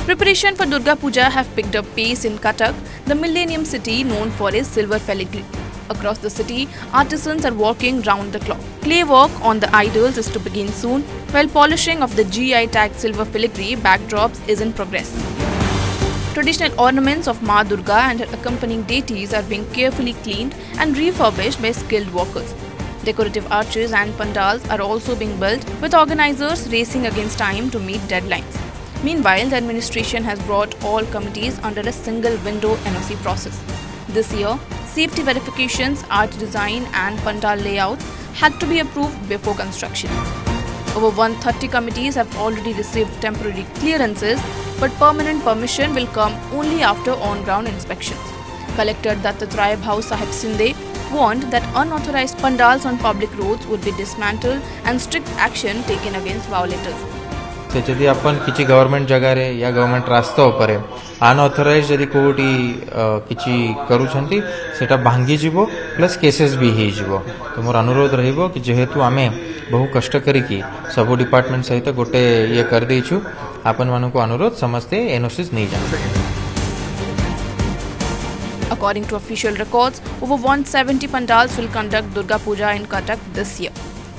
Preparation for Durga Puja have picked up pace in Cuttack, the millennium city known for its silver filigree. Across the city, artisans are working round the clock. Clay work on the idols is to begin soon, while polishing of the GI tagged silver filigree backdrops is in progress. Traditional ornaments of Ma Durga and her accompanying deities are being carefully cleaned and refurbished by skilled workers. Decorative arches and pandals are also being built, with organizers racing against time to meet deadlines. Meanwhile, the administration has brought all committees under a single window NOC process. This year, safety verifications, art design and pandal layouts had to be approved before construction. Over 130 committees have already received temporary clearances, but permanent permission will come only after on-ground inspections. Collector Dattatray Bhau Sahib Sinde warned that unauthorized pandals on public roads would be dismantled and strict action taken against violators. जदि अपन किसी government जगह रे या government रास्ता ऊपर unauthorized जदि कोटी किसी करूछंती सेटा भांगी जीवो प्लस केसेस भी हे जीवो तो मोर अनुरोध रहिबो कि जेहेतु आमे बहु कष्ट करिकी सब डिपार्टमेंट सहित गोटे ये कर देछु आपन मानु को अनुरोध समस्ते एनओसीस नहीं जान. According to official records, over 170 pandals will conduct Durga Puja in Cuttack this year.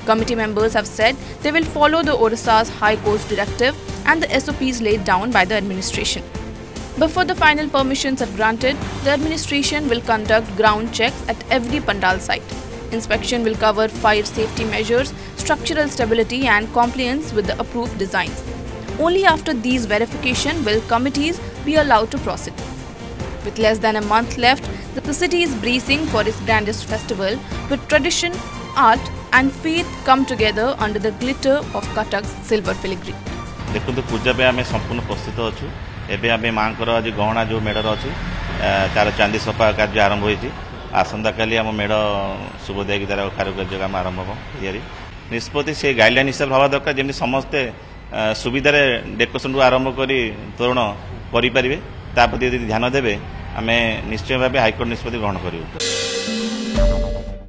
Committee members have said they will follow the Odisha's High Court's directive and the SOPs laid down by the administration. Before the final permissions are granted, the administration will conduct ground checks at every pandal site. Inspection will cover fire safety measures, structural stability and compliance with the approved designs. Only after these verifications will committees be allowed to proceed. With less than a month left, the city is bracing for its grandest festival, with tradition, art and faith come together under the glitter of Cuttack's silver filigree. देखो तो पूजा पे आमे संपूर्ण प्रस्तुत अच्छु एबे आमे मांकर आज गहना जो मेढ़र अच्छी तार चांदी सफा कार्य आरंभ होती आसंता काली आम मेढ़ शुभोदय तार कारुकार्य काम आरंभ हम या निष्पत्ति से गाइडलाइन हिसाब हवा दरकार जमी समस्ते सुविधार डेकोरेशन रू आरंभ कर तोरण करें प्रति यदि ध्यान देवे आम निश्चय भाव हाइकोर्ट निष्पत्ति ग्रहण करूँ.